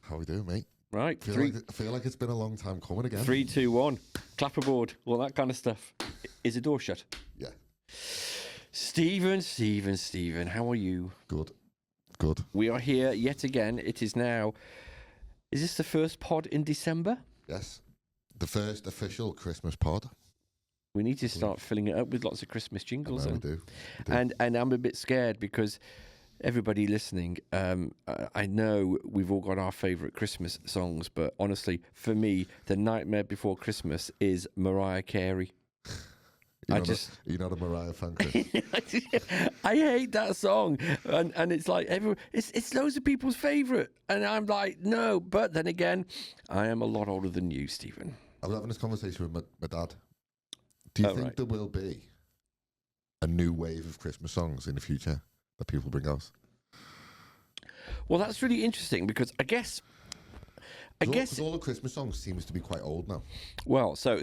How we doing, mate? Right. I feel like it's been a long time coming again. 3, 2, 1. Clapperboard. All that kind of stuff. Is the door shut? Yeah. Stephen, how are you? Good. We are here yet again. It is now... Is this the first pod in December? Yes. The first official Christmas pod. We need to start filling it up with lots of Christmas jingles. We do. And I'm a bit scared because everybody listening, I know we've all got our favourite Christmas songs, but honestly, for me, the Nightmare Before Christmas is Mariah Carey. You're not a Mariah fan, Chris? I hate that song, and it's like it's loads of people's favourite, and I'm like, no. But then again, I am a lot older than you, Stephen. I was having this conversation with my dad. Do you think there will be a new wave of Christmas songs in the future that people bring out? Well, that's really interesting because I guess Because all the Christmas songs seems to be quite old now. Well, so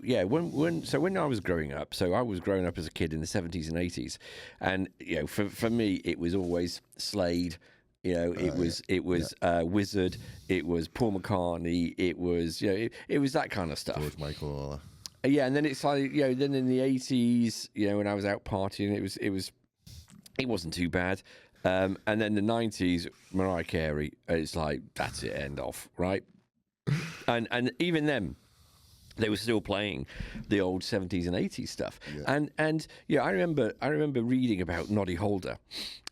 yeah. When I was growing up, I was growing up as a kid in the 70s and 80s, and for me it was always Slade. It was Wizard. It was Paul McCartney. It was it was that kind of stuff. George Michael, all that. Yeah, and then it's like then in the 80s, when I was out partying, it wasn't too bad. And then the 90s, Mariah Carey, it's like, that's it, end off, right? And even then, they were still playing the old 70s and 80s stuff. Yeah. And I remember reading about Noddy Holder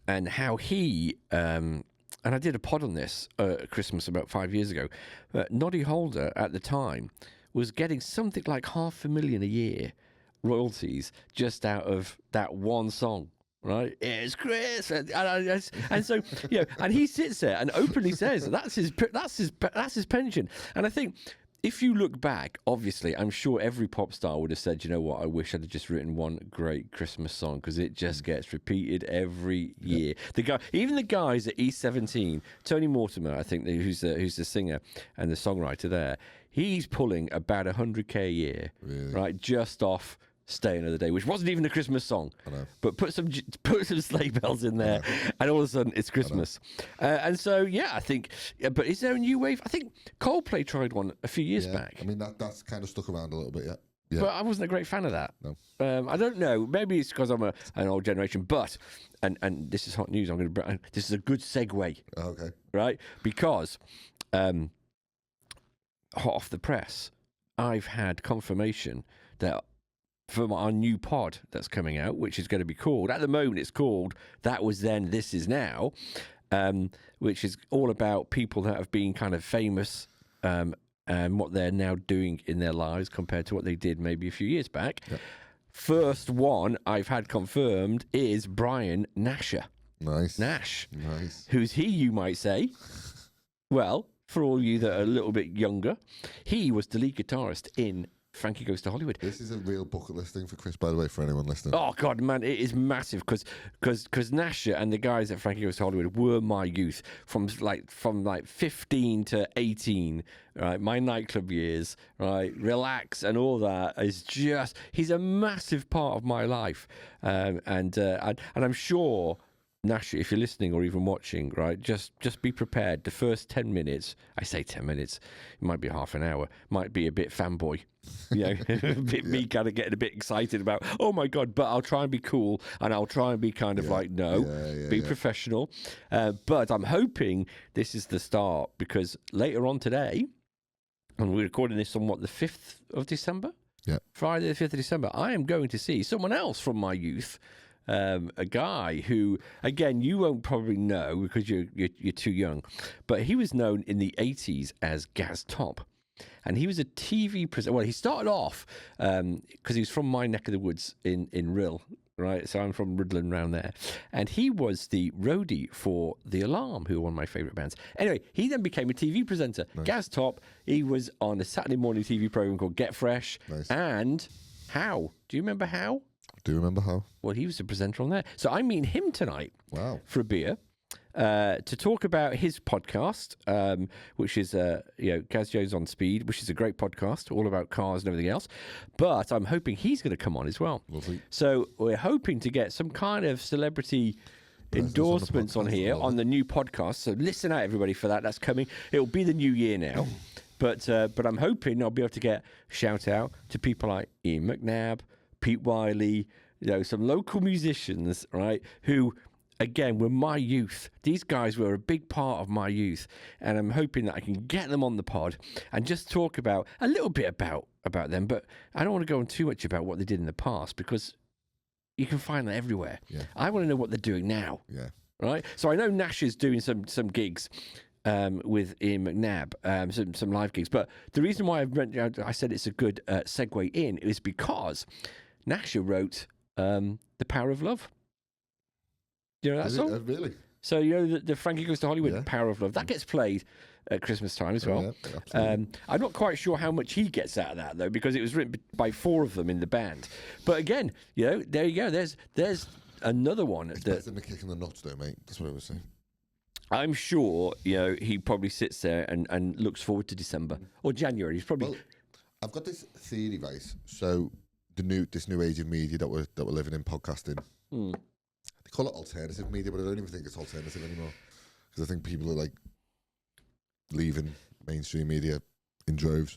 and how he, and I did a pod on this at Christmas about 5 years ago, Noddy Holder at the time was getting something like $500,000 a year royalties just out of that one song. Right, it's Chris, and so and he sits there and openly says that's his pension. And I think if you look back, obviously, I'm sure every pop star would have said, you know what, I wish I'd have just written one great Christmas song because it just gets repeated every year. Even the guys at E17, Tony Mortimer, I think, who's the singer and the songwriter there, he's pulling about $100K a year, really? Right, just off Stay Another Day, which wasn't even a Christmas song, but put some sleigh bells in there, and all of a sudden it's Christmas. And so, I think. But is there a new wave? I think Coldplay tried one a few years back. I mean, that's kind of stuck around a little bit, yeah. But I wasn't a great fan of that. No. I don't know.Maybe it's because I'm an old generation. But and this is hot news. This is a good segue. Okay. Right, because hot off the press, I've had confirmation that. For our new pod that's coming out, which is going to be called, at the moment it's called That Was Then, This Is Now, which is all about people that have been kind of famous and what they're now doing in their lives compared to what they did maybe a few years back. Yep. First one I've had confirmed is Brian Nasher. Nice. Nash. Nice. Who's he, you might say? Well, for all you that are a little bit younger, he was the lead guitarist in Frankie Goes to Hollywood. This is a real bucket list thing for Chris, by the way, for anyone listening. Oh, God, man, it is massive because Nasher and the guys at Frankie Goes to Hollywood were my youth from 15 to 18, right? My nightclub years, right? Relax and all that is just, he's a massive part of my life. And I'm sure, Nasher, if you're listening or even watching, right, just be prepared. The first 10 minutes, I say 10 minutes, it might be half an hour, might be a bit fanboy, me kind of getting a bit excited about, oh my God, but I'll try and be cool and I'll try and be kind of be professional. But I'm hoping this is the start because later on today, and we're recording this on the 5th of December? Yeah. Friday the 5th of December, I am going to see someone else from my youth. A guy who, again, you won't probably know because you're too young, but he was known in the 80s as Gaz Top. And he was a TV presenter. Well, he started off because he was from my neck of the woods in Rill, right? So I'm from Rudland around there. And he was the roadie for The Alarm, who are one of my favourite bands. Anyway, he then became a TV presenter. Nice. Gaz Top, he was on a Saturday morning TV programme called Get Fresh. Nice. And How. Do you remember How? Do you remember How? Well, he was the presenter on there. So I meet him tonight. Wow. For a beer. To talk about his podcast, which is Gaz Jones on Speed, which is a great podcast, all about cars and everything else. But I'm hoping he's going to come on as well. Lovely. So we're hoping to get some kind of celebrity endorsements on here on the new podcast. So listen out, everybody, for that. That's coming. It'll be the new year now. But I'm hoping I'll be able to get shout out to people like Ian McNabb, Pete Wiley, some local musicians, right, who, again, were my youth. These guys were a big part of my youth, and I'm hoping that I can get them on the pod and just talk about a little bit about them. But I don't want to go on too much about what they did in the past, because you can find that everywhere. Yeah. I want to know what they're doing now. Yeah. Right. So I know Nash is doing some gigs with Ian McNabb, some live gigs. But the reason why I said it's a good segue in is because Nasha wrote "The Power of Love." Do you know that song? Really? So the Frankie Goes to Hollywood, "Power of Love," that gets played at Christmas time as well. Yeah, I'm not quite sure how much he gets out of that though, because it was written by 4 of them in the band. But again, there you go. There's another one. It's better than the kick in the nuts, though, mate. That's what I was saying. I'm sure, he probably sits there and looks forward to December or January. He's probably. Well, I've got this theory, right? So this new age of media that we're living in, podcasting. They call it alternative media, but I don't even think it's alternative anymore, because I think people are like leaving mainstream media in droves.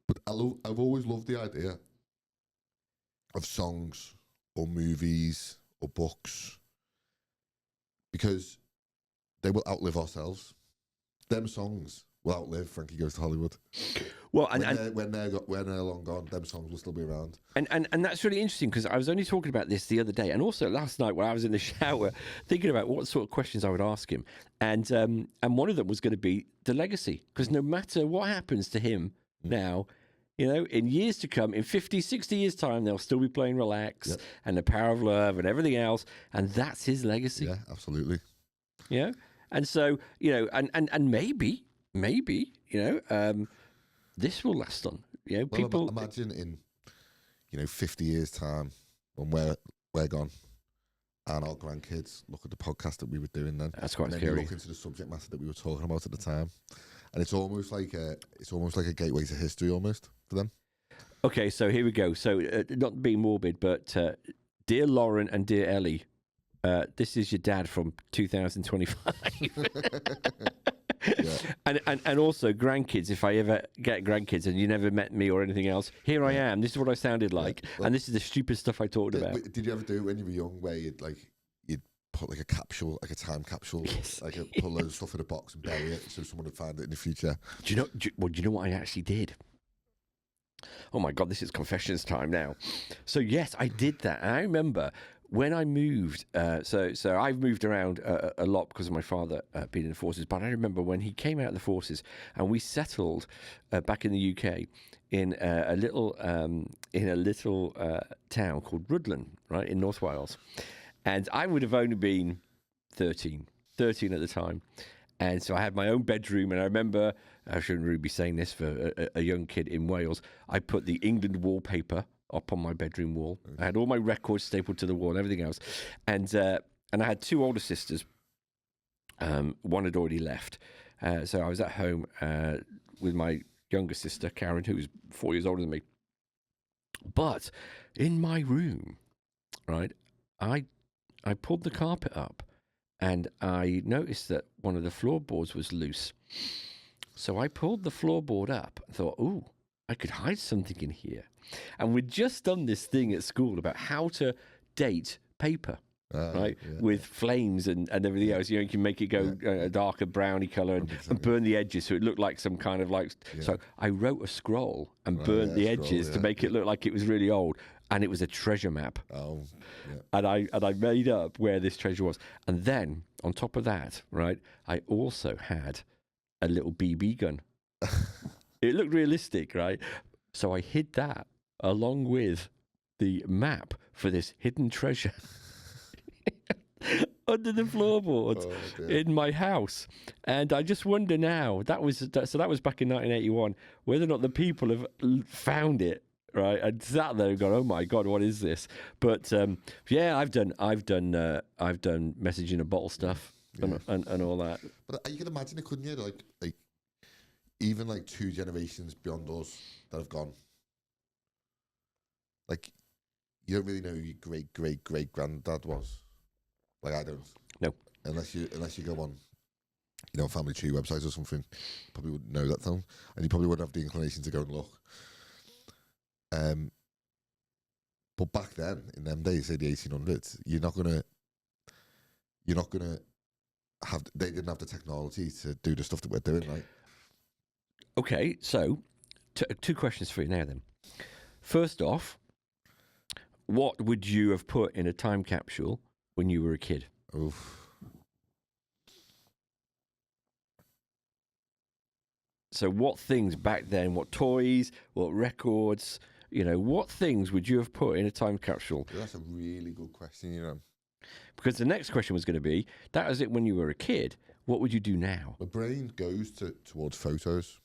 But I've always loved the idea of songs or movies or books, because they will outlive ourselves. Them songs will outlive Frankie Goes to Hollywood. Well, when they're long gone, them songs will still be around. And that's really interesting, because I was only talking about this the other day, and also last night when I was in the shower thinking about what sort of questions I would ask him, and one of them was going to be the legacy, because no matter what happens to him now, in years to come, in 50, 60 years' time, they'll still be playing Relax and The Power of Love and everything else, and that's his legacy. Yeah, absolutely. And so, and maybe, this will last on. People imagine in 50 years' time, when we're gone, and our grandkids look at the podcast that we were doing then. That's quite scary. Look into the subject matter that we were talking about at the time, and it's almost like a gateway to history, almost, for them. Okay, so here we go. So not being morbid, but dear Lauren and dear Ellie, this is your dad from 2025. And also grandkids, if I ever get grandkids and you never met me or anything else, here I am. This is what I sounded like, and this is the stupid stuff I talked about. Did you ever do it when you were young, where you'd put like a capsule, like a time capsule, put loads of stuff in a box and bury it so someone would find it in the future? Do you know what I actually did? Oh my God, this is confessions time now. So yes, I did that. And I remember when I moved, so I've moved around a lot because of my father being in the forces, but I remember when he came out of the forces and we settled back in the UK in a little town called Rhuddlan, right, in North Wales. And I would have only been 13 at the time. And so I had my own bedroom, and I remember, I shouldn't really be saying this for a young kid in Wales, I put the England wallpaper up on my bedroom wall. I had all my records stapled to the wall and everything else. And I had 2 older sisters. One had already left. So I was at home with my younger sister, Karen, who was 4 years older than me. But in my room, right, I pulled the carpet up, and I noticed that one of the floorboards was loose. So I pulled the floorboard up and thought, ooh, I could hide something in here. And we'd just done this thing at school about how to date paper, right? Yeah, with flames and everything else. You can make it go a darker browny colour and burn the edges so it looked like some kind of like... Yeah. So I wrote a scroll and burnt the edges to make it look like it was really old. And it was a treasure map. Oh, yeah. And I made up where this treasure was. And then, on top of that, right, I also had a little BB gun. It looked realistic, right? So I hid that along with the map for this hidden treasure under the floorboards in my house. And I just wonder now, that was back in 1981, whether or not the people have found it. Right, and sat there and gone, "Oh my God, what is this?" But I've done message in a bottle stuff and all that. But you can imagine it, couldn't you? Like even like 2 generations beyond us that have gone. Like you don't really know who your great granddad was. Like I don't. No. Unless you go on, Family Tree websites or something, you probably wouldn't know that film, and you probably wouldn't have the inclination to go and look. But back then, in them days, say the 1800s, you're not gonna have. They didn't have the technology to do the stuff that we're doing, right? Okay, so two questions for you now then. First off, what would you have put in a time capsule when you were a kid? Oof. So what things back then, what toys, what records, what things would you have put in a time capsule? That's a really good question, Because the next question was going to be, that was it when you were a kid. What would you do now? My brain goes towards photos.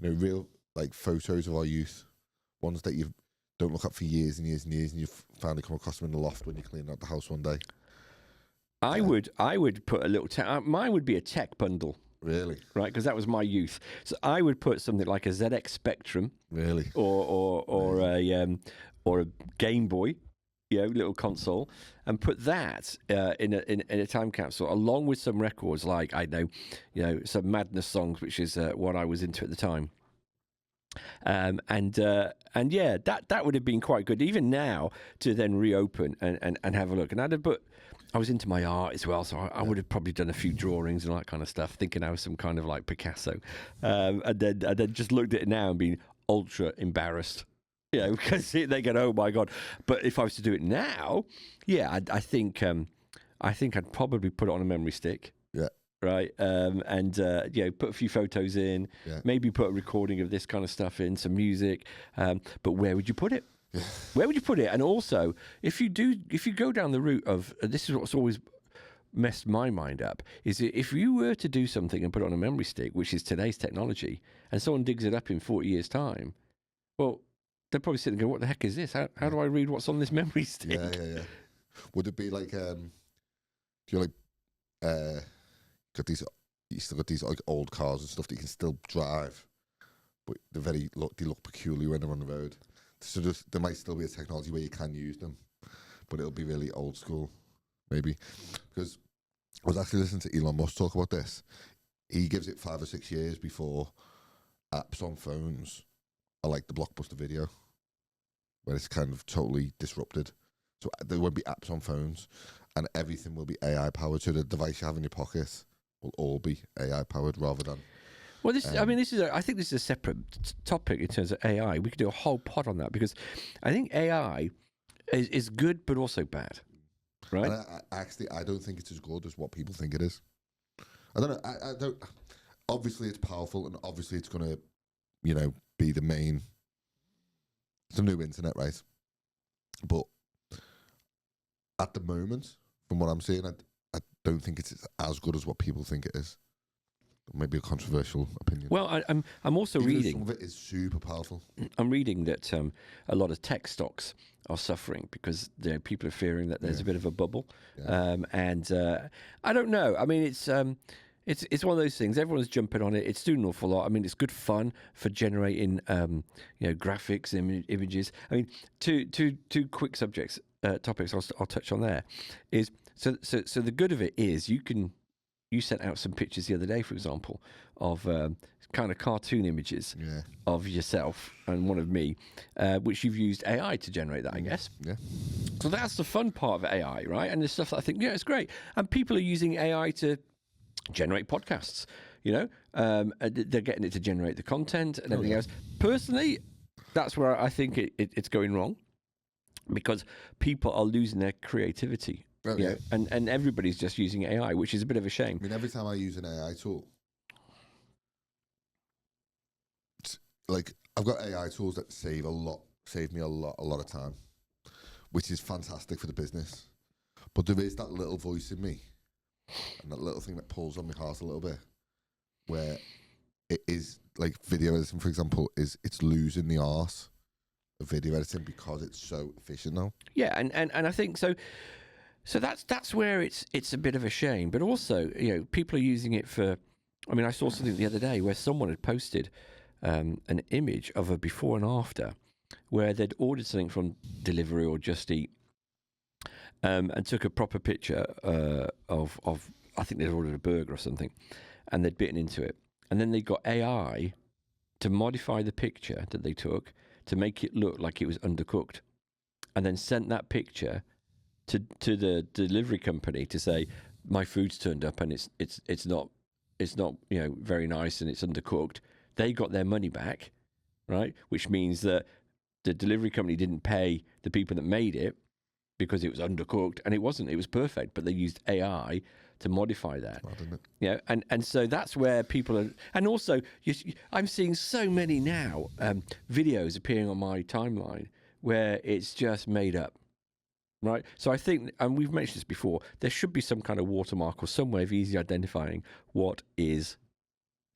Real photos of our youth, ones that you don't look at for years and years and years, and you finally come across them in the loft when you're cleaning out the house one day. I would put a little. Mine would be a tech bundle. Really? Right, because that was my youth. So I would put something like a ZX Spectrum. Really? Or a Game Boy, little console, and put that in a time capsule along with some records like some Madness songs, which is what I was into at the time. That would have been quite good even now to then reopen and have a look. And I was into my art as well, so I would have probably done a few drawings and all that kind of stuff, thinking I was some kind of like Picasso, and then just looked at it now and been ultra embarrassed, because they go, oh my god. But if I was to do it now, I think I'd probably put it on a memory stick. Yeah. Right, put a few photos in, maybe put a recording of this kind of stuff in, some music. But where would you put it? Where would you put it? And also, if you go down the route of this is what's always messed my mind up, is if you were to do something and put it on a memory stick, which is today's technology, and someone digs it up in 40 years' time, well, they're probably sitting there going, what the heck is this? How do I read what's on this memory stick? Yeah. Would it be like, you still got these like old cars and stuff that you can still drive, but they look peculiar when they're on the road. So there might still be a technology where you can use them, but it'll be really old school, maybe. Because I was actually listening to Elon Musk talk about this. He gives it 5 or 6 years before apps on phones are like the Blockbuster video, where it's kind of totally disrupted. So there won't be apps on phones, and everything will be AI powered. So the device you have in your pocket will all be AI powered rather than. Well, I think this is a separate topic in terms of AI. We could do a whole pod on that because I think AI is good but also bad, right? And I don't think it's as good as what people think it is. I don't know. I don't. Obviously, it's powerful, and obviously, it's going to, be the main. It's a new internet, right? But at the moment, from what I'm seeing, I don't think it's as good as what people think it is. Maybe a controversial opinion. Well, I'm also reading. Some of it is super powerful. I'm reading that a lot of tech stocks are suffering because people are fearing that there's a bit of a bubble. Yeah. I don't know. I mean, it's one of those things. Everyone's jumping on it. It's doing an awful lot. I mean, it's good fun for generating graphics, images. I mean, two quick topics I'll touch on there is so the good of it is you sent out some pictures the other day, for example, of kind of cartoon images of yourself and one of me, which you've used AI to generate that, I guess. Yeah. So that's the fun part of AI, right? And there's stuff that I think, it's great. And people are using AI to generate podcasts, they're getting it to generate the content and everything else. Personally, that's where I think it's going wrong because people are losing their creativity. Oh, yeah. And everybody's just using AI, which is a bit of a shame. I mean, every time I use an AI tool, like I've got AI tools that save me a lot of time, which is fantastic for the business. But there is that little voice in me, and that little thing that pulls on my heart a little bit, where it is like video editing, for example, it's losing the art of video editing because it's so efficient now. Yeah, and I think so. So that's where it's a bit of a shame, but also people are using it for. I mean, I saw something the other day where someone had posted an image of a before and after, where they'd ordered something from Deliveroo or Just Eat, and took a proper picture of I think they'd ordered a burger or something, and they'd bitten into it, and then they got AI to modify the picture that they took to make it look like it was undercooked, and then sent that picture to the delivery company to say, my food's turned up and it's not very nice and it's undercooked. They got their money back, right? Which means that the delivery company didn't pay the people that made it because it was undercooked, and it wasn't. It was perfect, but they used AI to modify that. Smart, isn't it? Yeah, and so that's where people are. And also, I'm seeing so many now videos appearing on my timeline where it's just made up. Right, so I think, and we've mentioned this before, there should be some kind of watermark or some way of easily identifying what is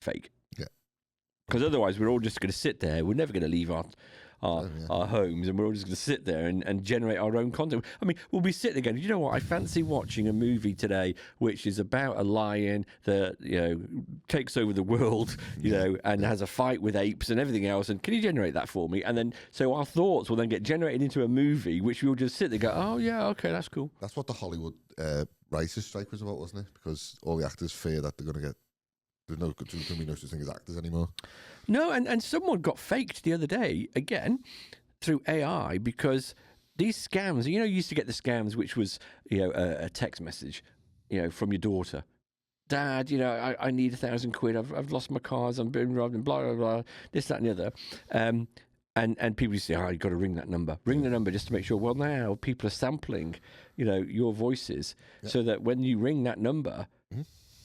fake. Yeah. Because otherwise, we're all just going to sit there. We're never going to leave our homes, and we're all just going to sit there and generate our own content. I mean, we'll be sitting again. You know what? I fancy watching a movie today which is about a lion that takes over the world, and has a fight with apes and everything else. And can you generate that for me? And then so our thoughts will then get generated into a movie which we'll just sit there and go, oh yeah, okay, that's cool. That's what the Hollywood writers' strike was about, wasn't it? Because all the actors fear that they're going to get. There's going to be no such thing as actors anymore. No, and someone got faked the other day, again, through AI, because these scams, you used to get the scams, which was, a text message, from your daughter. Dad, I need £1,000. I've lost my cars. I'm being robbed and blah, blah, blah, this, that, and the other. And people used to say, you've got to ring that number. Ring the number just to make sure. Well, now people are sampling, your voices so that when you ring that number,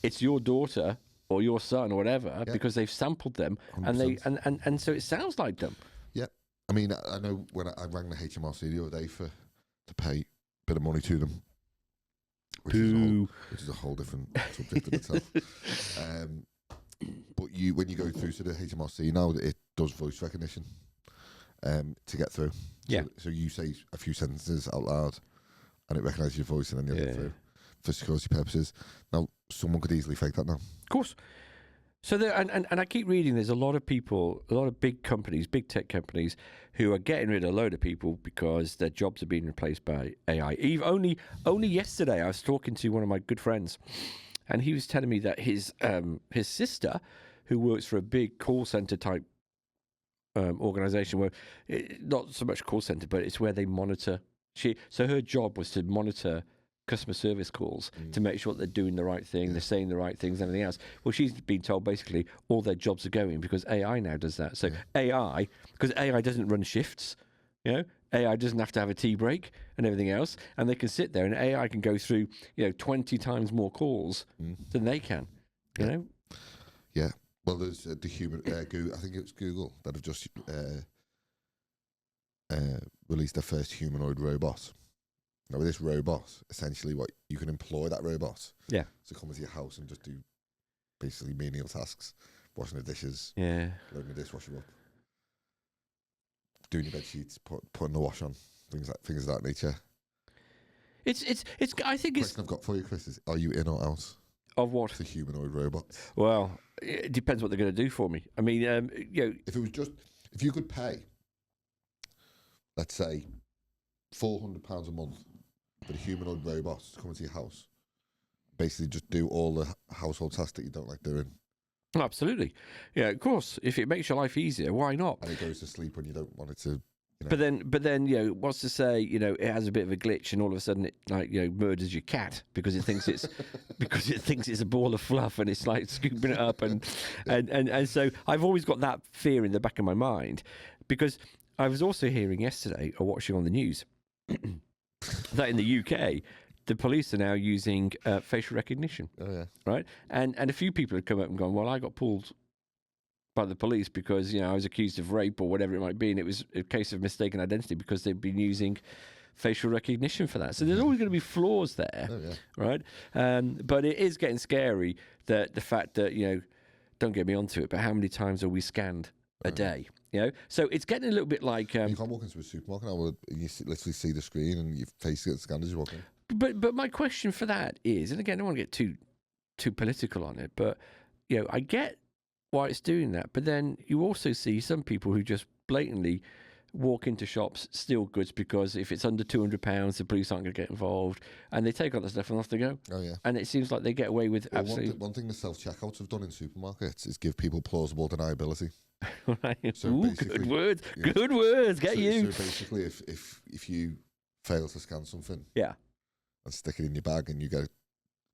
it's your daughter or your son or whatever, because they've sampled them 100%. and so it sounds like them. Yeah, I mean, I know when I rang the HMRC the other day to pay a bit of money to them, which is a whole different subject in itself. But when you go through to the HMRC now, it does voice recognition to get through. Yeah. So you say a few sentences out loud, and it recognises your voice, and then you'll get through for security purposes. Now, someone could easily fake that now. Of course. So there, and I keep reading, there's a lot of people, a lot of big companies, big tech companies, who are getting rid of a load of people because their jobs are being replaced by AI. Only yesterday, I was talking to one of my good friends, and he was telling me that his sister, who works for a big call center type organization, where not so much call center, but it's where they monitor. So her job was to monitor customer service calls to make sure that they're doing the right thing, they're saying the right things, and everything else. Well, she's been told basically all their jobs are going because AI now does that. So AI, because AI doesn't run shifts, AI doesn't have to have a tea break and everything else, and they can sit there and AI can go through 20 times more calls than they can. Yeah. Well, there's the human. I think it was Google that have just released their first humanoid robot. Now, with this robot, essentially, what you can employ that robot to come into your house and just do basically menial tasks, washing the dishes, loading the dishwasher up, doing your bed sheets, putting the wash on, things of that nature. It's. I think Question I've got for you, Chris, is: are you in or out of what? The humanoid robot. Well, it depends what they're going to do for me. I mean, if you could pay, let's say, £400 a month for the humanoid robots to come into your house, basically just do all the household tasks that you don't like doing. Absolutely. Yeah, of course. If it makes your life easier, why not? And it goes to sleep when you don't want it to. But then, what's to say, it has a bit of a glitch, and all of a sudden it, murders your cat because it thinks it's a ball of fluff, and it's like scooping it up, and so I've always got that fear in the back of my mind, because I was also hearing yesterday or watching on the news that in the UK, the police are now using facial recognition. Oh, yeah. Right? And a few people have come up and gone, well, I got pulled by the police because, I was accused of rape or whatever it might be, and it was a case of mistaken identity because they've been using facial recognition for that. So there's always going to be flaws there, right? But it is getting scary, that the fact that, don't get me onto it, but how many times are we scanned a day? So it's getting a little bit like you can't walk into a supermarket now and you literally see the screen and your face gets scanned as you walk in. But my question for that is, and again, I don't want to get too political on it, but I get why it's doing that, but then you also see some people who just blatantly walk into shops, steal goods because if it's under £200, the police aren't going to get involved, and they take all the stuff and off they go. Oh yeah. And it seems like they get away with Well, absolutely. one thing the self-checkouts have done in supermarkets is give people plausible deniability. Right. So Ooh, basically- good words. yeah. Good words. Get So you. basically, if you fail to scan something Yeah. and stick it in your bag and you get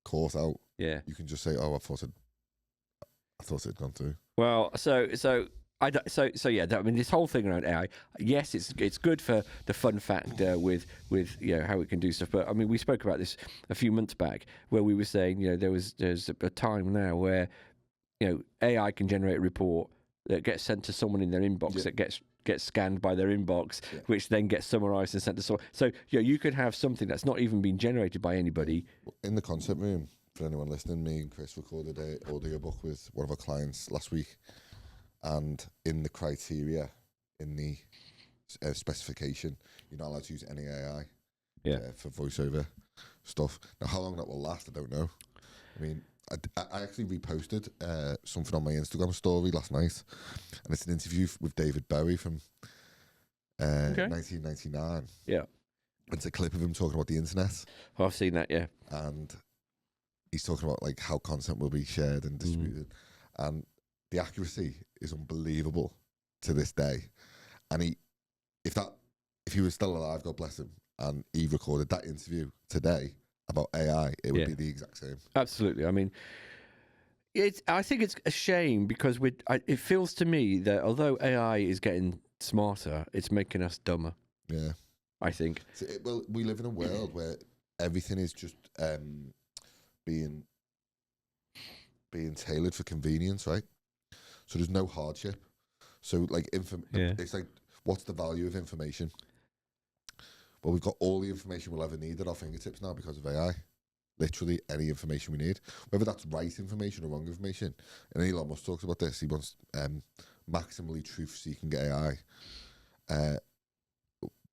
caught out, Yeah. you can just say, "Oh, I thought it'd gone through." Well, so yeah. I mean, this whole thing around AI. Yes, it's good for the fun factor with how it can do stuff. But I mean, we spoke about this a few months back where we were saying there's a time now where AI can generate a report that gets sent to someone in their inbox that gets scanned by their inbox, which then gets summarized and sent to someone. So you could have something that's not even been generated by anybody. In the concept room, for anyone listening, me and Chris recorded an audiobook with one of our clients last week, and in the criteria, in the specification, you're not allowed to use any AI for voiceover stuff. Now, how long that will last, I don't know. I mean, I actually reposted something on my Instagram story last night, and it's an interview with David Bowie from 1999. Yeah. It's a clip of him talking about the internet. Oh, I've seen that, yeah. And he's talking about like how content will be shared and distributed. And the accuracy is unbelievable to this day. And if he was still alive, God bless him, and he recorded that interview today about AI, it would be the exact same. Absolutely. I mean, I think it's a shame because it feels to me that although AI is getting smarter, it's making us dumber. Yeah. I think. Well, we live in a world where everything is just being tailored for convenience, right? So there's no hardship. So like it's like, what's the value of information? Well, we've got all the information we'll ever need at our fingertips now because of AI. Literally any information we need, whether that's right information or wrong information. And Elon Musk talks about this. He wants maximally truth-seeking AI.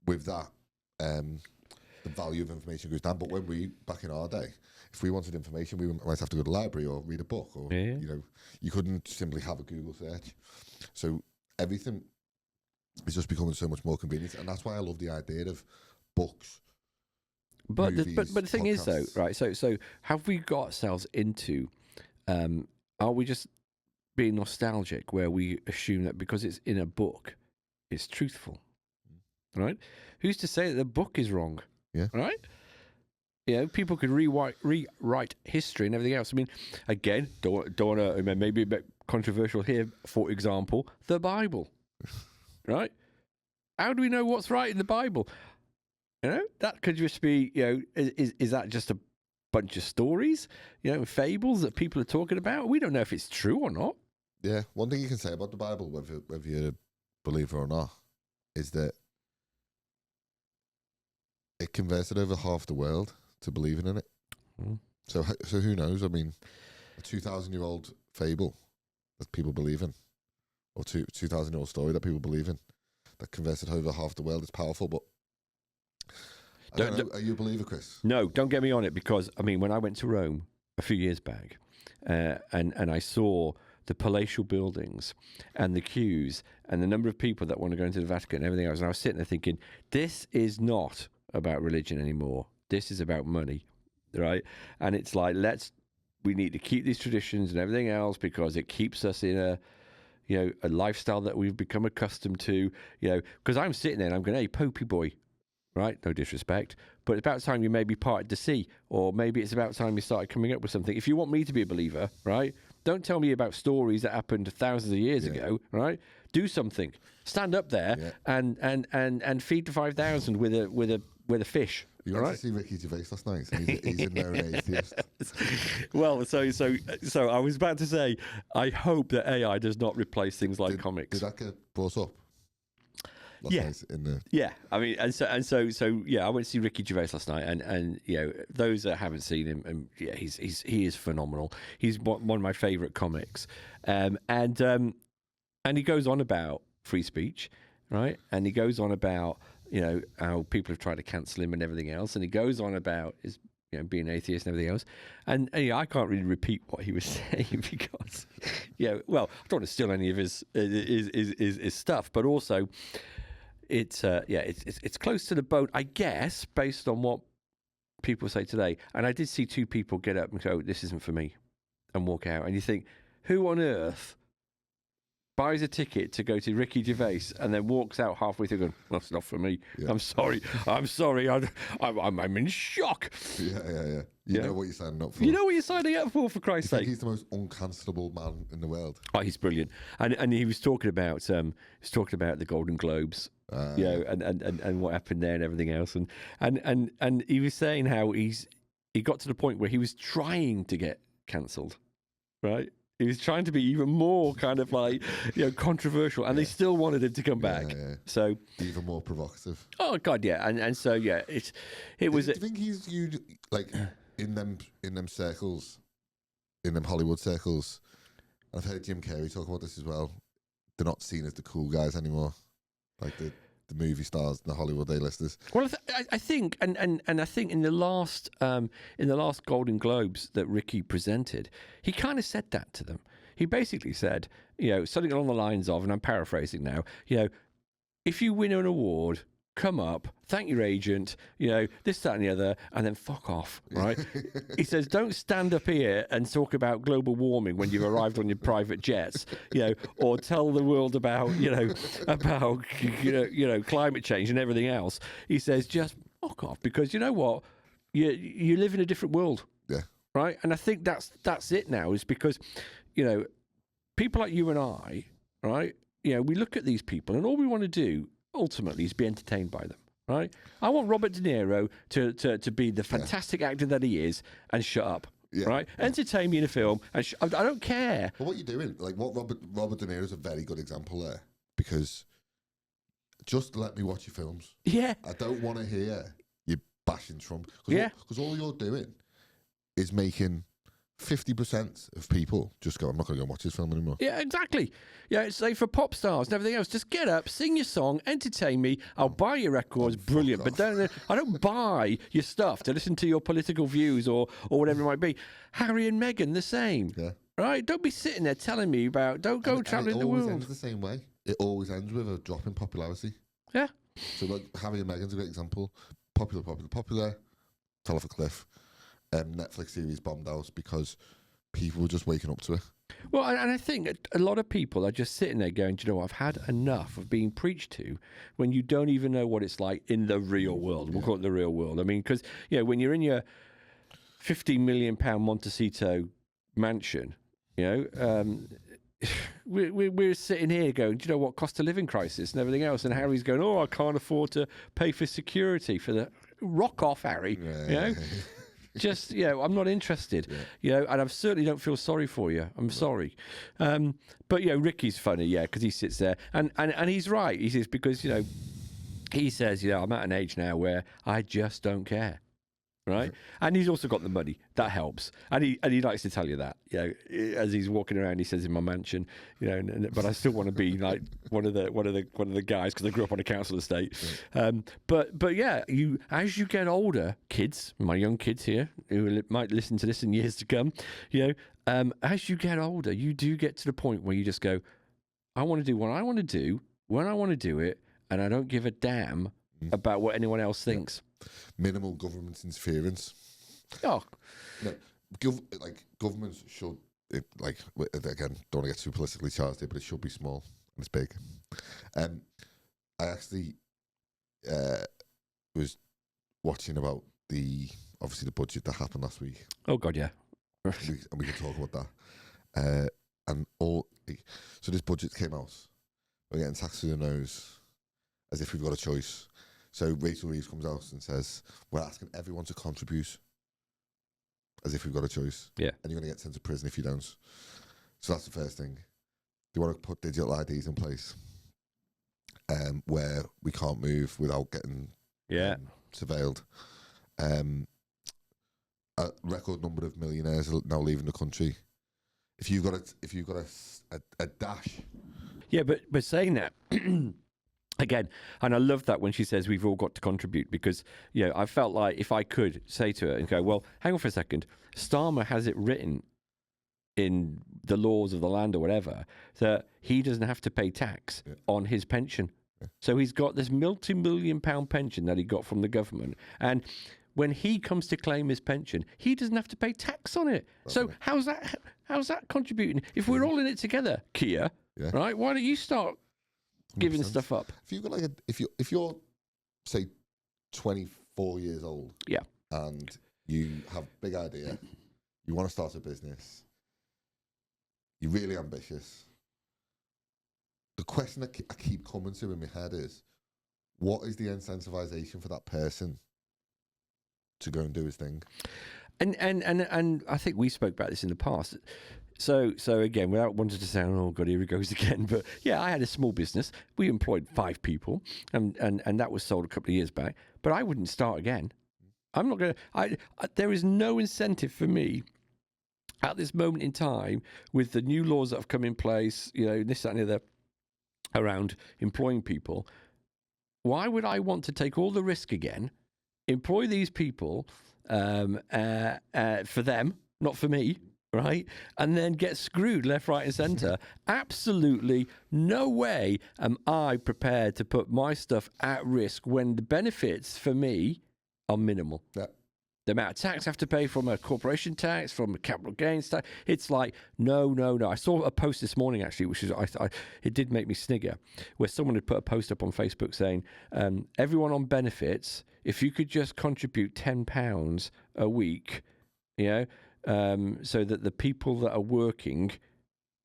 With that, the value of information goes down. But when back in our day, if we wanted information, we might have to go to the library or read a book, or you couldn't simply have a Google search. So everything is just becoming so much more convenient, and that's why I love the idea of books. But movies, the thing is though, podcasts. right? So have we got ourselves into? Are we just being nostalgic, where we assume that because it's in a book, it's truthful, right? Who's to say that the book is wrong? Yeah. Right. People could rewrite history and everything else. I mean, again, don't want to maybe a bit controversial here. For example, the Bible, right? How do we know what's right in the Bible? That could just be, is that just a bunch of stories, fables that people are talking about? We don't know if it's true or not. Yeah, one thing you can say about the Bible, whether you're a believer or not, is that it converted over half the world to believing in it. So who knows? I mean, a 2,000-year-old fable that people believe in, or 2,000-year-old story that people believe in, that converted over half the world is powerful. But I don't know, are you a believer, Chris? No, don't get me on it, because I mean, when I went to Rome a few years back, and I saw the palatial buildings and the queues and the number of people that want to go into the Vatican and everything else, and I was sitting there thinking, this is not about religion anymore. This is about money, right? And it's like, we need to keep these traditions and everything else because it keeps us in a lifestyle that we've become accustomed to, because I'm sitting there and I'm going, hey, Popey boy, right? No disrespect, but it's about time you maybe parted the sea, or maybe it's about time you started coming up with something. If you want me to be a believer, right? Don't tell me about stories that happened thousands of years ago, right? Do something. Stand up there and feed the 5,000 with a fish. You went to see Ricky Gervais last night. He's a known atheist. Well, so I was about to say, I hope that AI does not replace things like comics. Did that get brought up? Yeah, I mean, and so I went to see Ricky Gervais last night, and those that haven't seen him, and he is phenomenal. He's one of my favourite comics, and he goes on about free speech, right? And he goes on about how people have tried to cancel him and everything else, and he goes on about his being atheist and everything else, and I can't really repeat what he was saying because well, I don't want to steal any of his stuff, but also it's close to the bone, I guess, based on what people say today. And I did see 2 people get up and go, "This isn't for me," and walk out. And you think, who on earth buys a ticket to go to Ricky Gervais and then walks out halfway through going, "That's not for me. Yeah. I'm sorry. I'm in shock." Yeah. You know what you're signing up for. You know what you're signing up for Christ's sake. He's the most uncancelable man in the world. Oh, he's brilliant. And he was talking about the Golden Globes, and what happened there and everything else. And he was saying how he got to the point where he was trying to get cancelled, right? He was trying to be even more kind of like, controversial, and they still wanted him to come back. Yeah. So even more provocative. Oh God, yeah, and so yeah, it was. Do you think he's viewed like in them circles, in them Hollywood circles? I've heard Jim Carrey talk about this as well. They're not seen as the cool guys anymore, like the movie stars, the Hollywood A-listers. Well, I think, and I think in the last Golden Globes that Ricky presented, he kind of said that to them. He basically said, something along the lines of, and I'm paraphrasing now, if you win an award, come up, thank your agent, this, that, and the other, and then fuck off, right? He says, don't stand up here and talk about global warming when you've arrived on your private jets, or tell the world about, climate change and everything else. He says, just fuck off, because you know what? You live in a different world. Yeah. Right? And I think that's it now, is because, people like you and I, right? We look at these people and all we want to do ultimately is be entertained by them, right? I want Robert De Niro to be the fantastic actor that he is and shut up, right? Yeah. Entertain me in a film, and I don't care. Well, what you're doing, like what Robert De Niro is a very good example there, because just let me watch your films. Yeah. I don't want to hear you bashing Trump. Because all you're doing is making 50% of people just go, "I'm not going to go and watch this film anymore." Yeah, exactly. Yeah, it's like for pop stars and everything else. Just get up, sing your song, entertain me. I'll buy your records, brilliant. But I don't buy your stuff to listen to your political views or whatever it might be. Harry and Meghan, the same. Yeah. Right? Don't be sitting there telling me about. Don't go traveling the world. It always ends the same way. It always ends with a drop in popularity. Yeah. So like Harry and Meghan's a great example. Popular, fell off a cliff. Netflix series bombed out because people were just waking up to it. Well, and I think a lot of people are just sitting there going, "Do you know what? I've had enough of being preached to when you don't even know what it's like in the real world." We'll call it the real world. I mean, because, when you're in your £15 million Montecito mansion, we're sitting here going, "Do you know what? Cost of living crisis and everything else." And Harry's going, "Oh, I can't afford to pay for security for the..." Rock off, Harry. Yeah. Just, I'm not interested, and I certainly don't feel sorry for you. I'm sorry. But, Ricky's funny, because he sits there and he's right. He says, because, he says, I'm at an age now where I just don't care. Right. And he's also got the money. That helps. And he likes to tell you that, as he's walking around, he says, "In my mansion, but I still want to be like one of the guys, because I grew up on a council estate." But yeah, as you get older, kids, my young kids here who might listen to this in years to come, as you get older, you do get to the point where you just go, "I want to do what I want to do when I want to do it, and I don't give a damn about what anyone else thinks." Minimal government interference. Oh, governments should, again, don't want to get too politically charged here, but it should be small and it's big. I actually was watching about the budget that happened last week. Oh God, yeah. and we can talk about that. So this budget came out. We're getting taxed through the nose, as if we've got a choice. So Rachel Reeves comes out and says, "We're asking everyone to contribute, as if we've got a choice. Yeah. And you're going to get sent to prison if you don't." So that's the first thing. They want to put digital IDs in place, where we can't move without getting surveilled. A record number of millionaires are now leaving the country. If you've got a dash. Yeah, but saying that. Again, and I love that when she says we've all got to contribute, because, I felt like if I could say to her and go, "Well, hang on for a second, Starmer has it written in the laws of the land or whatever that he doesn't have to pay tax on his pension So he's got this multi-million pound pension that he got from the government. And when he comes to claim his pension, he doesn't have to pay tax on it. So how's that contributing? If we're all in it together, Kia, right? Why don't you start giving stuff up? If you've got like if you're say 24 years old, and you have a big idea, you want to start a business, you're really ambitious. The question that I keep coming to in my head is, what is the incentivization for that person to go and do his thing? And I think we spoke about this in the past. So again, without wanting to sound, oh God, here he goes again. But yeah, I had a small business. We employed 5 people, and that was sold a couple of years back. But I wouldn't start again. I'm not going to. There is no incentive for me at this moment in time with the new laws that have come in place. This, that, and the other, around employing people. Why would I want to take all the risk again, employ these people for them, not for me, right? And then get screwed left, right, and centre? Absolutely no way am I prepared to put my stuff at risk when the benefits for me are minimal. Yeah. The amount of tax I have to pay from a corporation tax, from a capital gains tax, it's like, no. I saw a post this morning, actually, which is, it did make me snigger, where someone had put a post up on Facebook saying, everyone on benefits, if you could just contribute £10 a week, so that the people that are working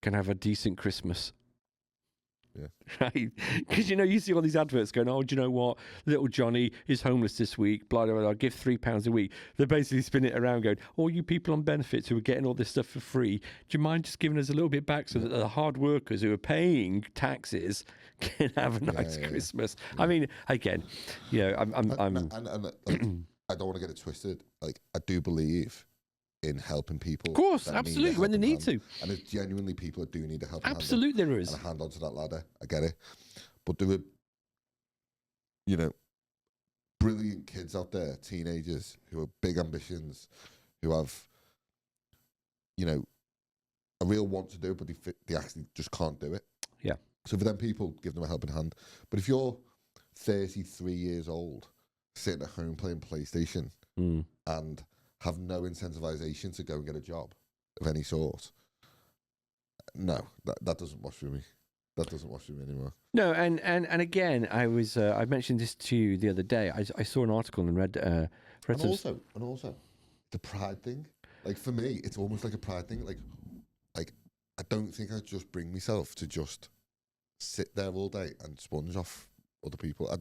can have a decent Christmas. Yeah. Right? Because, you see all these adverts going, oh, do you know what? Little Johnny is homeless this week, blah, blah, blah, I'll give £3 a week. They basically spin it around going, all you people on benefits who are getting all this stuff for free, do you mind just giving us a little bit back so that the hard workers who are paying taxes can have a nice Christmas? Yeah. I mean, again, I'm I don't want to get it twisted. Like, I do believe in helping people. Of course, absolutely, when they need to. And there's genuinely people that do need a helping hand. Absolutely there is. And a hand onto that ladder. I get it. But there are, brilliant kids out there, teenagers, who have big ambitions, who have, a real want to do it, but they actually just can't do it. Yeah. So for them people, give them a helping hand. But if you're 33 years old, sitting at home playing PlayStation, and have no incentivization to go and get a job of any sort, no, that doesn't wash through me. That doesn't wash through me anymore. No, and again, I mentioned this to you the other day. I saw an article and read and also the pride thing. Like, for me, it's almost like a pride thing. Like I don't think I'd just bring myself to just sit there all day and sponge off other people. I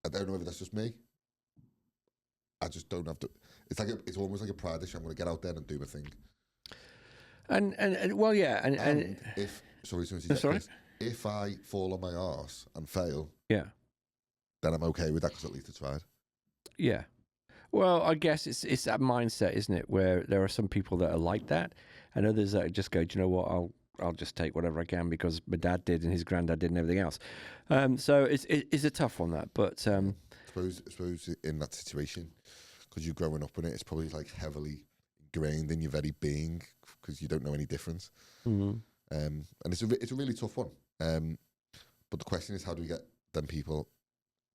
don't know if that's just me. I just don't have to. It's almost like a pride issue. I'm going to get out there and do my thing. And well, yeah, and if sorry, if I fall on my arse and fail, then I'm okay with that because at least I tried. Yeah. Well, I guess it's that mindset, isn't it? Where there are some people that are like that, and others that just go, do you know what? I'll just take whatever I can because my dad did and his granddad did and everything else. So it's a tough one, that, but. I suppose in that situation, because you're growing up in it, it's probably like heavily ingrained in your very being because you don't know any difference. Mm-hmm. And it's a really tough one. But the question is, how do we get them people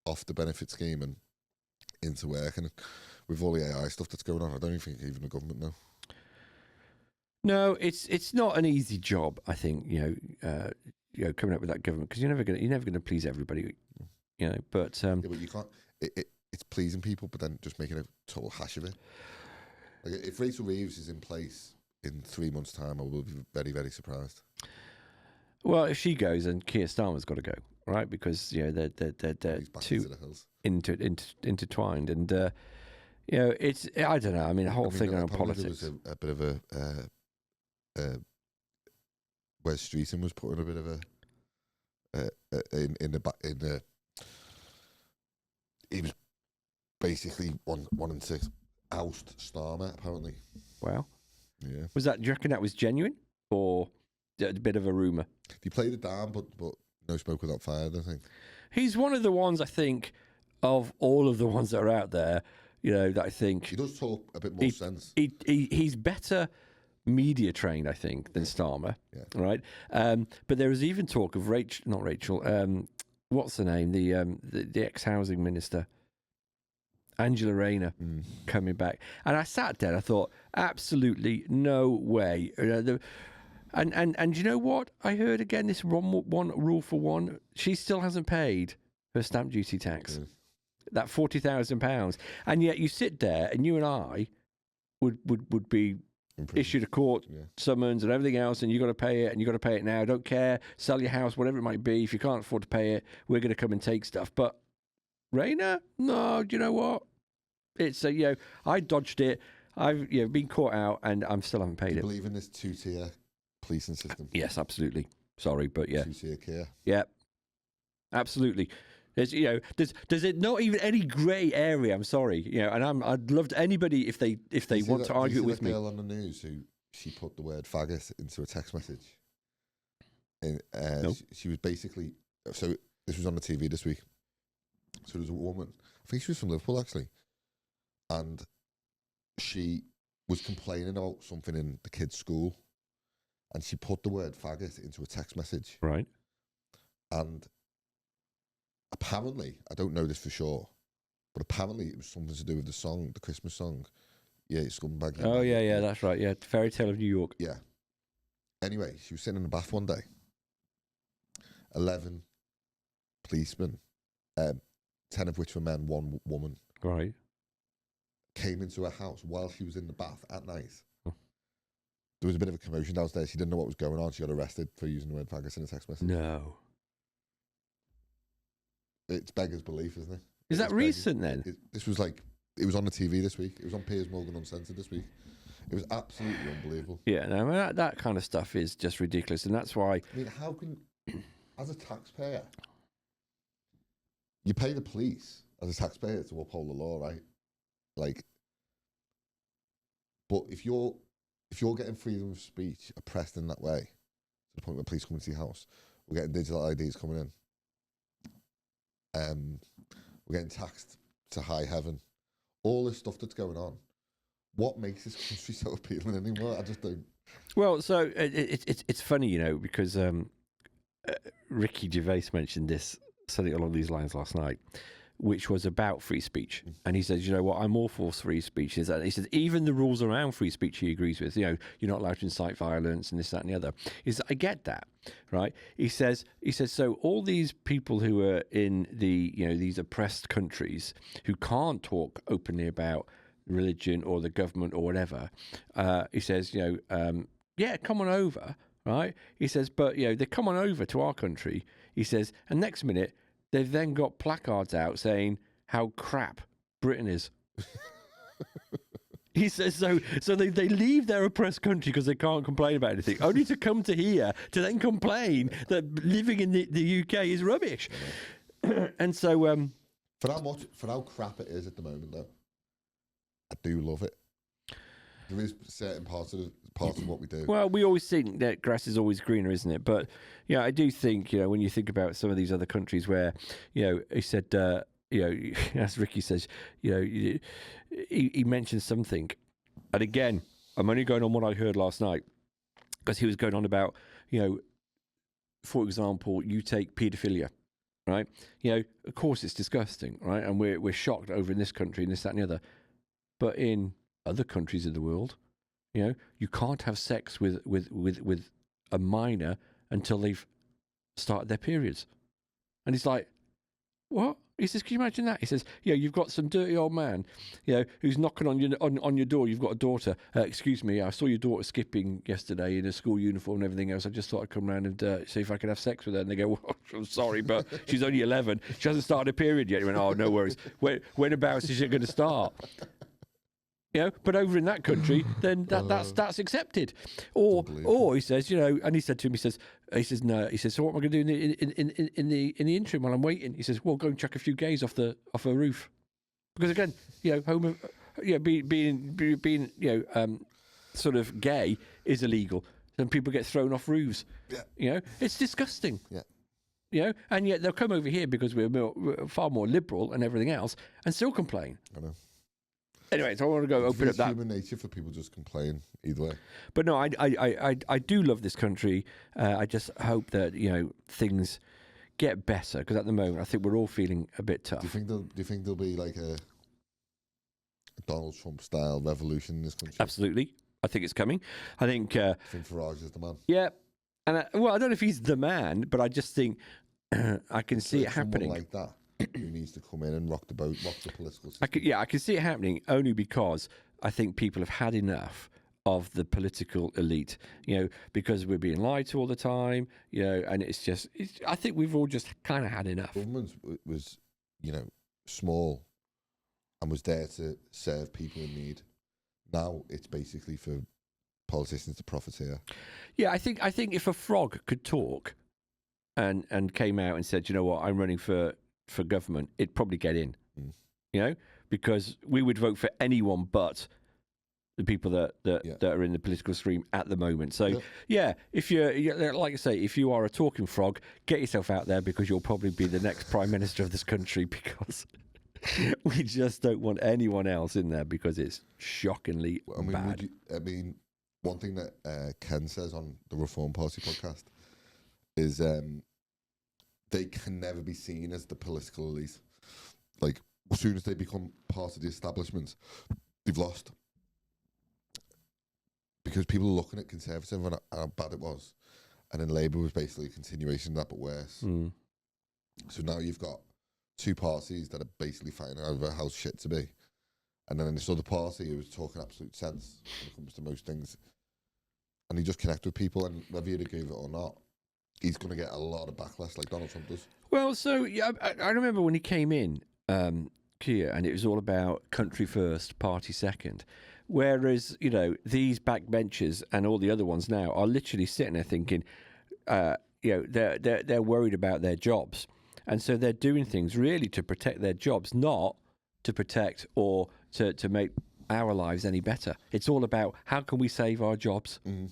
off the benefit scheme and into work? And with all the AI stuff that's going on, I don't even think even the government know. No, it's not an easy job. I think coming up with that government, because you're never going to please everybody. But but you can't. It's pleasing people, but then just making a total hash of it. Like, if Rachel Reeves is in place in 3 months' time, I will be very, very surprised. Well, if she goes, then Keir Starmer's got to go, right? Because they're too intertwined, and it's, I don't know. I mean, the whole thing around politics. There was a bit of a where Streeton was putting a bit of a he was basically wanting to oust Starmer, apparently. Wow. Yeah. Do you reckon that was genuine or a bit of a rumour? He played it down, but no smoke without fire, I think. He's one of the ones, I think, of all of the ones that are out there, that I think... He does talk a bit more sense. He's better media trained, I think, than Starmer. Yeah. Right. But there was even talk of not Rachel. What's her name? The ex-housing minister, Angela Rayner, coming back. And I sat there. I thought, absolutely no way. And you know what? I heard again this one rule for one. She still hasn't paid her stamp duty tax. That £40,000, and yet you sit there, and you and I would be issued a court summons and everything else, and you got to pay it, and you got to pay it now. Don't care, sell your house, whatever it might be. If you can't afford to pay it, we're going to come and take stuff. But Rayner, no, do you know what? It's I dodged it. I've been caught out, and I still haven't paid it. Believe in this two-tier policing system? Yes, absolutely. Sorry, but yeah, two-tier care. Yeah, absolutely. There's there's not even any grey area. I'm sorry, and I'd love to anybody if they want to argue it with me. Girl on the news who she put the word faggot into a text message, and No. she was basically, so this was on the TV this week. So there was a woman, I think she was from Liverpool actually, and she was complaining about something in the kids' school, and she put the word faggot into a text message, Right. and apparently, I don't know this for sure, but apparently it was something to do with the song, the Christmas song. Yeah, scumbag. Oh, yeah, that's right. Yeah, Fairy Tale of New York. Yeah. Anyway, she was sitting in the bath one day. 11 policemen, 10 of which were men, 1 woman, Right. came into her house while she was in the bath at night. Oh. There was a bit of a commotion downstairs. She didn't know what was going on. She got arrested for using the word faggot in a text message. No. It's beggars belief, isn't it? Is that recent then? This was it was on the TV this week. It was on Piers Morgan Uncensored this week. It was absolutely unbelievable. Yeah, no, that kind of stuff is just ridiculous, and that's why. I mean, how can, as a taxpayer, you pay the police as a taxpayer to uphold the law, right? But if you're getting freedom of speech oppressed in that way, to the point where police come into your house, we're getting digital IDs coming in. We're getting taxed to high heaven. All this stuff that's going on. What makes this country so appealing anymore? I just don't. Well, so it's funny, because Ricky Gervais mentioned this something along these lines last night, which was about free speech, and he says, you know what, I'm all for free speech. He says even the rules around free speech he agrees with. You're not allowed to incite violence and this, that, and the other. He says, I get that, right? He says so. All these people who are in these oppressed countries who can't talk openly about religion or the government or whatever, he says, come on over, right? He says, but they come on over to our country. He says, and next minute they've then got placards out saying how crap Britain is. He says so they leave their oppressed country because they can't complain about anything, only to come to here to then complain that living in the UK is rubbish. And so for how crap it is at the moment, though, I do love it. There is certain parts of what we do. Well, we always think that grass is always greener, isn't it? But I do think when you think about some of these other countries where he said as Ricky says, he mentioned something, and again, I'm only going on what I heard last night because he was going on about for example, you take paedophilia. Right, of course it's disgusting, right? And we're shocked over in this country and this, that, and the other. But in other countries of the world, you can't have sex with a minor until they've started their periods. And he's like, what? He says, can you imagine that? He says, you've got some dirty old man, who's knocking on your door. You've got a daughter. Excuse me, I saw your daughter skipping yesterday in a school uniform and everything else. I just thought I'd come round and see if I could have sex with her. And they go, well, I'm sorry, but she's only 11. She hasn't started a period yet. He went, oh, no worries. Whenabouts is she going to start? But over in that country, then that's accepted. Or he says, and he said to him, he says, no, he says, so what am I going to do in the interim while I'm waiting? He says, well, go and chuck a few gays off a roof, because again, being sort of gay is illegal, and people get thrown off roofs. Yeah. It's disgusting. Yeah. And yet they'll come over here because we're far more liberal and everything else, and still complain. I know. Anyway, so I want to go open up that. Human nature for people just complain either way. But no, I do love this country. I just hope that things get better, because at the moment I think we're all feeling a bit tough. Do you think there'll be like a Donald Trump style revolution in this country? Absolutely, I think it's coming. I think Farage is the man. Yeah, and I don't know if he's the man, but I just think I can see it happening. Someone like that who needs to come in and rock the boat, rock the political system. I can see it happening only because I think people have had enough of the political elite, because we're being lied to all the time, and I think we've all just kind of had enough. Government was, small and was there to serve people in need. Now it's basically for politicians to profiteer. Yeah, I think if a frog could talk and came out and said, you know what, I'm running for government, it'd probably get in, because we would vote for anyone but the people that are in the political stream at the moment. So, if you're, like I say, if you are a talking frog, get yourself out there, because you'll probably be the next prime minister of this country, because we just don't want anyone else in there, because it's shockingly bad. One thing that Ken says on the Reform Party podcast is they can never be seen as the political elite. Like, as soon as they become part of the establishment, they've lost. Because people are looking at Conservative and how bad it was. And then Labour was basically a continuation of that, but worse. Mm. So now you've got two parties that are basically fighting over how shit to be. And then this other party who is talking absolute sense when it comes to most things. And he just connects with people, and whether you agree with it or not, he's going to get a lot of backlash like Donald Trump does. Well, so I remember when he came in, Keir, and it was all about country first, party second. Whereas, these backbenchers and all the other ones now are literally sitting there thinking, they're worried about their jobs. And so they're doing things really to protect their jobs, not to protect or to make our lives any better. It's all about how can we save our jobs. Mm.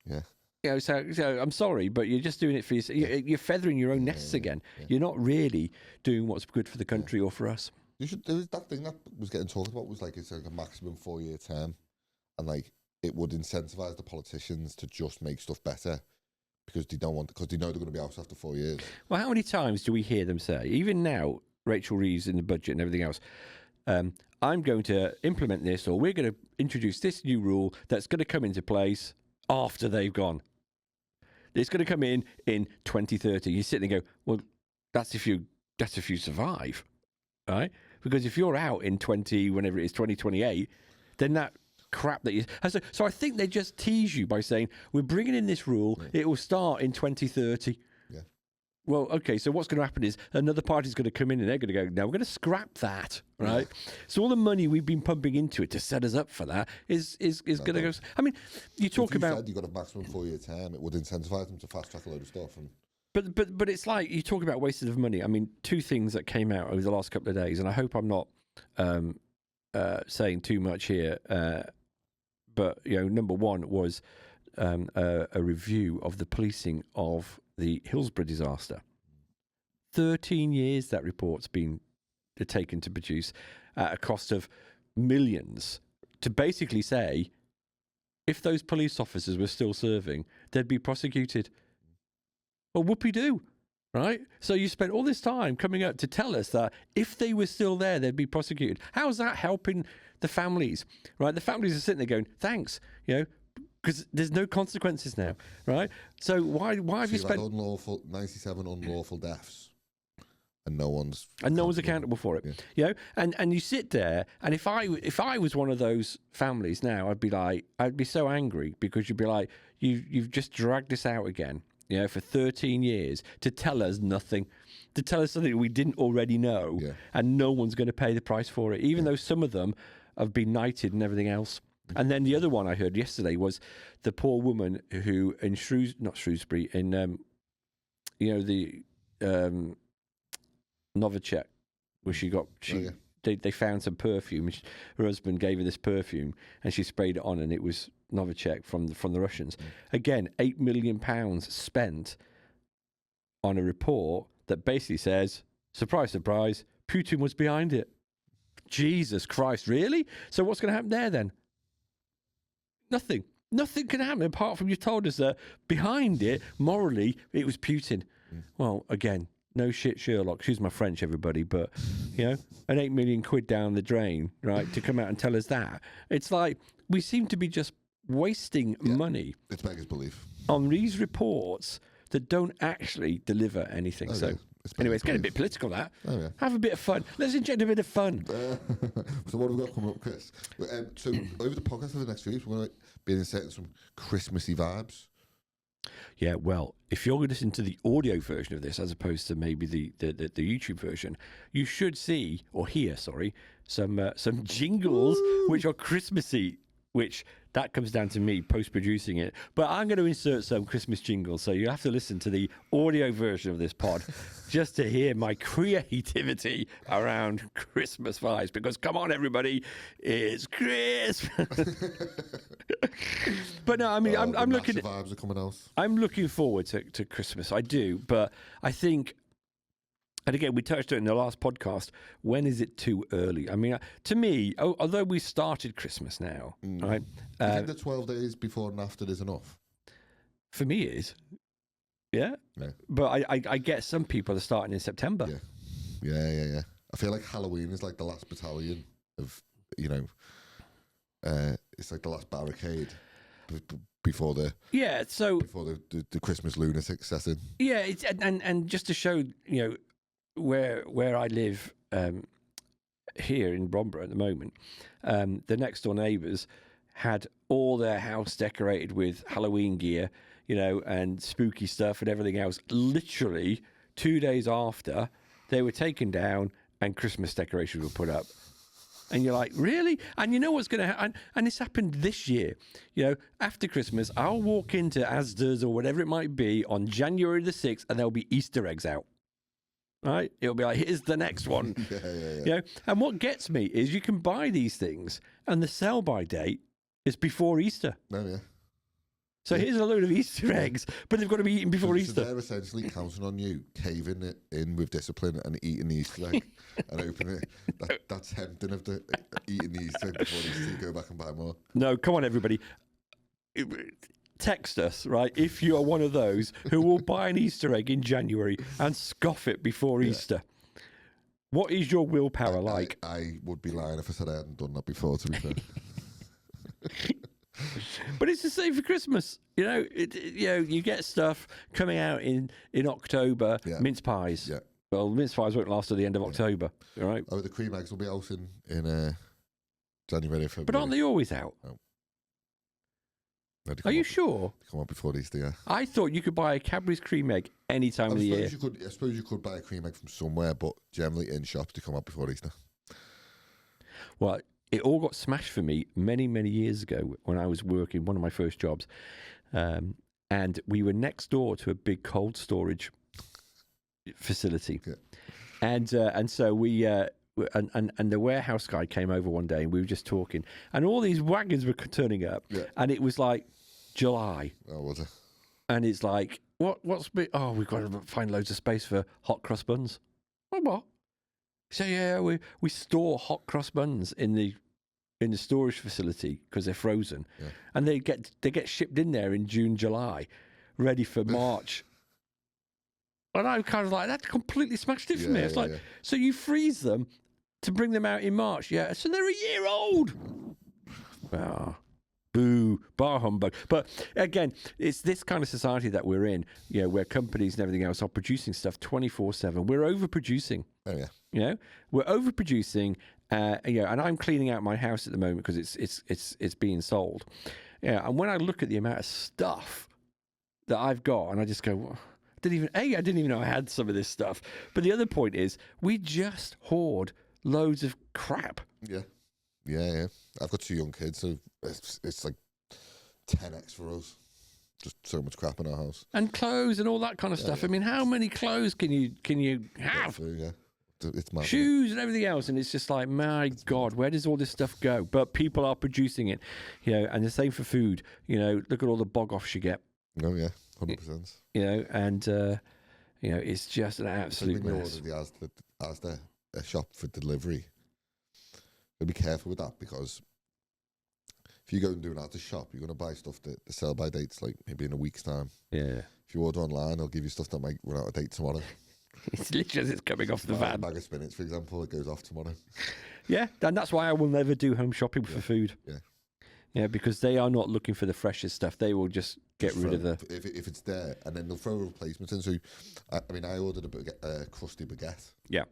Yeah. So I'm sorry, but you're just doing it for yourself. You're feathering your own nests again. Yeah. You're not really doing what's good for the country or for us. There was that thing that was getting talked about, was like it's like a maximum 4-year term, and like it would incentivize the politicians to just make stuff better because they know they're going to be out after 4 years. Well, how many times do we hear them say, even now, Rachel Reeves in the budget and everything else, I'm going to implement this, or we're going to introduce this new rule that's going to come into place after they've gone. It's going to come in 2030. You sit there and go, well, that's if you survive, right? Because if you're out in 2028, then that crap that you... So I think they just tease you by saying, we're bringing in this rule, it will start in 2030. Yeah. Well, okay, so what's going to happen is another party's going to come in and they're going to go, no, we're going to scrap that, right? Yeah. So all the money we've been pumping into it to set us up for that is going to go... I mean, you talk about... Said you've got a maximum 4-year term, it would incentivize them to fast-track a load of stuff. And But it's like, you talk about wasted of money. I mean, two things that came out over the last couple of days, and I hope I'm not saying too much here, but, number one was a review of the policing of the Hillsborough disaster. 13 years that report's been taken to produce at a cost of millions to basically say, if those police officers were still serving, they'd be prosecuted. Well, whoopee-doo, right? So you spent all this time coming up to tell us that if they were still there, they'd be prosecuted. How's that helping the families, right? The families are sitting there going, thanks, because there's no consequences now, right? So why have you spent... 97 unlawful deaths, and no one's accountable for it, And you sit there, and if I was one of those families now, I'd be so angry, because you'd be like, you've just dragged this out again. For 13 years to tell us nothing, to tell us something we didn't already know, and no one's going to pay the price for it, even though some of them have been knighted and everything else. And then the other one I heard yesterday was the poor woman who in Shrewsbury, in the Novichok, where they found some perfume. Her husband gave her this perfume, and she sprayed it on, and it was Novichok from the Russians. Again, £8 million spent on a report that basically says, surprise, surprise, Putin was behind it. Jesus Christ, really? So what's going to happen there then? Nothing. Nothing can happen apart from you told us that behind it, morally, it was Putin. Well, again, no shit, Sherlock. Excuse my French, everybody, but, an 8 million quid down the drain, right, to come out and tell us that. It's like we seem to be just wasting money. It's beggars belief. On these reports that don't actually deliver anything. Anyway, it's getting a bit political, that. Oh, yeah. Have a bit of fun. Let's inject a bit of fun. So what have we got coming up, Chris? So over the podcast for the next few weeks, we're going to be inserting some Christmassy vibes. Yeah, well, if you're listening to the audio version of this as opposed to maybe the YouTube version, you should see or hear, some jingles which are Christmassy, which that comes down to me post-producing it. But I'm going to insert some Christmas jingles, so you have to listen to the audio version of this pod just to hear my creativity around Christmas vibes. Because come on, everybody, it's Christmas. But no, I mean, I'm looking. Vibes are coming out. I'm looking forward to Christmas. I do, but I think. And again, we touched on it in the last podcast. When is it too early? I mean, to me, although we started Christmas now, right? I think the 12 days before and after is enough. For me, it is. Yeah. No. But I get some people are starting in September. Yeah. I feel like Halloween is like the last battalion of, it's like the last barricade before the Christmas lunatics set in. Yeah, and just to show, where I live here in Bromborough at the moment, the next door neighbours had all their house decorated with Halloween gear, and spooky stuff and everything else. Literally 2 days after, they were taken down and Christmas decorations were put up. And you're like, really? And you know what's going to happen? And this happened this year. After Christmas, I'll walk into Asda's or whatever it might be on January the 6th and there'll be Easter eggs out. Right? It'll be like, here's the next one. Yeah. And what gets me is you can buy these things and the sell-by date is before Easter. Oh, yeah. So here's a load of Easter eggs, but they've got to be eaten before Easter. So they're essentially counting on you caving it in with discipline and eating the Easter egg and opening it. That's tempting of the eating the Easter egg before Easter. You go back and buy more. No, come on, everybody. Text us, right, if you are one of those who will buy an Easter egg in January and scoff it before Easter. What is your willpower like? I would be lying if I said I hadn't done that before, to be fair. But it's the same for Christmas. You get stuff coming out in October, mince pies. Yeah. Well, mince pies won't last till the end of October, all right? Oh, the cream eggs will be out in January, February. But aren't they always out? No. Are you sure? They come out before Easter, yeah. I thought you could buy a Cadbury's cream egg any time of the year. I suppose you could buy a cream egg from somewhere, but generally in shops they come out before Easter. Well, it all got smashed for me many, many years ago when I was working, one of my first jobs. And we were next door to a big cold storage facility. Yeah. And so we... And the warehouse guy came over one day and we were just talking and all these wagons were turning up and it was like July. Oh, was it? And it's like, we've got to find loads of space for hot cross buns. What? So we store hot cross buns in the storage facility because they're frozen, and they get shipped in there in June, July, ready for March. And I kind of like that completely smashed it for me. It's so you freeze them to bring them out in March, so they're a year old. Boo, bar humbug. But again, it's this kind of society that we're in, where companies and everything else are producing stuff 24/7. We're overproducing. Oh yeah. We're overproducing. And I'm cleaning out my house at the moment because it's being sold. And when I look at the amount of stuff that I've got, and I just go, well, I didn't even know I had some of this stuff. But the other point is, we just hoard loads of crap. Yeah. I've got 2 young kids, so it's like 10x for us. Just so much crap in our house. And clothes and all that kind of stuff. I mean, how many clothes can you have? Yeah. It's mad. Shoes and everything else, and it's just like, my God, where does all this stuff go? But people are producing it, and the same for food. Look at all the bog offs you get. Oh yeah, 100%. And it's just an absolute mess. When you order the Asda a shop for delivery, be careful with that, because if you go and do an artist shop, you're going to buy stuff that the sell by date's like maybe in a week's time. Yeah. If you order online, they'll give you stuff that might run out of date tomorrow. It's literally as it's coming off the van. A bag of spinach, for example, it goes off tomorrow. Yeah, and that's why I will never do home shopping for food. Yeah. Yeah, because they are not looking for the freshest stuff. They will just get rid of the... If it's there, and then they'll throw replacements in. So, I mean, I ordered a crusty baguette. Yeah.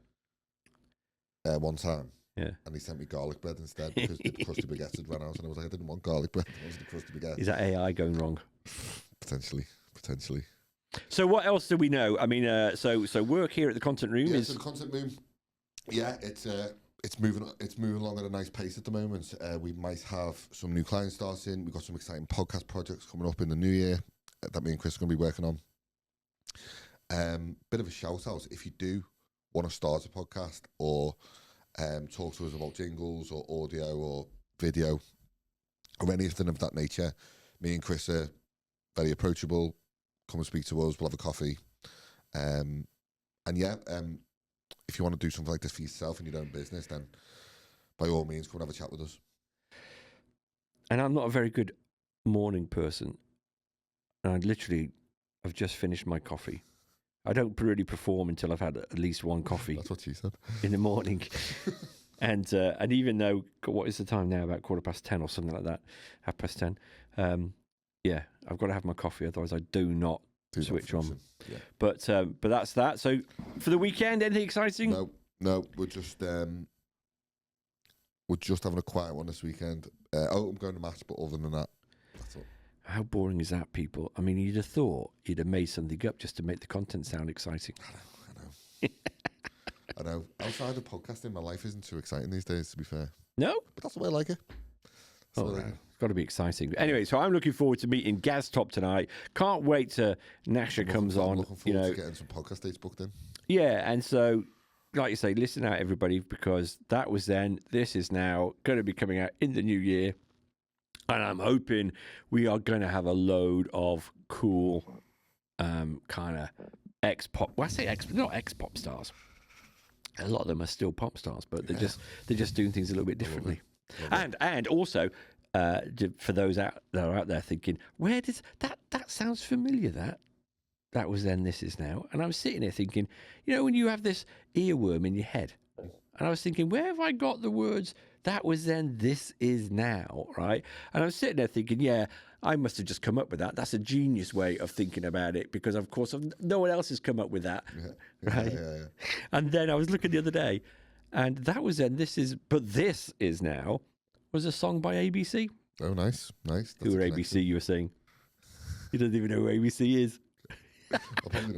One time. Yeah. And he sent me garlic bread instead, because the crusty baguettes had run out, and I was like, I didn't want garlic bread. I wanted the crusty baguette. Is that AI going wrong? Potentially. So what else do we know? I mean, so work here at the content room is... So the content room, it's moving along at a nice pace at the moment. We might have some new clients starting. We've got some exciting podcast projects coming up in the new year that me and Chris are going to be working on. Bit of a shout out, if you do want to start a podcast or talk to us about jingles or audio or video or anything of that nature, me and Chris are very approachable. Come and speak to us. We'll have a coffee. If you want to do something like this for yourself in your own business, then by all means, come and have a chat with us. And I'm not a very good morning person. And I've just finished my coffee. I don't really perform until I've had at least one coffee. That's what she said. In the morning. And even though, what is the time now? About 10:15 or something like that. 10:30. Yeah, I've got to have my coffee, otherwise I do not switch on. Yeah. But that's that. So for the weekend, anything exciting? No, we're just having a quiet one this weekend. I'm going to Mass, but other than that, that's all. How boring is that, people? I mean, you'd have thought you'd have made something up just to make the content sound exciting. I know. Outside of podcasting, my life isn't too exciting these days, to be fair. No? But that's the way I like it. It's got to be exciting. Anyway, so I'm looking forward to meeting Gaz Top tonight. Can't wait till Nasha comes on. Looking forward to getting some podcast dates booked in. Yeah, and so, like you say, listen out, everybody, because that was then. This is now going to be coming out in the new year. And I'm hoping we are going to have a load of cool kind of ex-pop. Well, I say not ex-pop stars. A lot of them are still pop stars, but they're just doing things a little bit differently. And also, for those that are out there thinking, where does that sounds familiar? That was then, this is now. And I was sitting there thinking, when you have this earworm in your head, and I was thinking, where have I got the words? That was then, this is now, right? And I was sitting there thinking, yeah, I must have just come up with that. That's a genius way of thinking about it, because of course no one else has come up with that, right? Yeah. And then I was looking the other day, and that was then, this is now, was a song by ABC. Oh, nice. Who are ABC, you were saying? You don't even know who ABC is.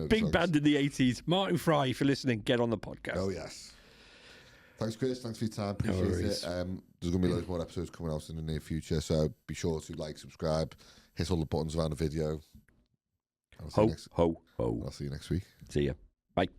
Big band in the 80s. Martin Fry, if you're listening, get on the podcast. Oh, yes. Thanks, Chris. Thanks for your time. Appreciate it. There's going to be loads more episodes coming out in the near future, so be sure to like, subscribe, hit all the buttons around the video. Ho, ho, ho. I'll see you next week. See ya. Bye.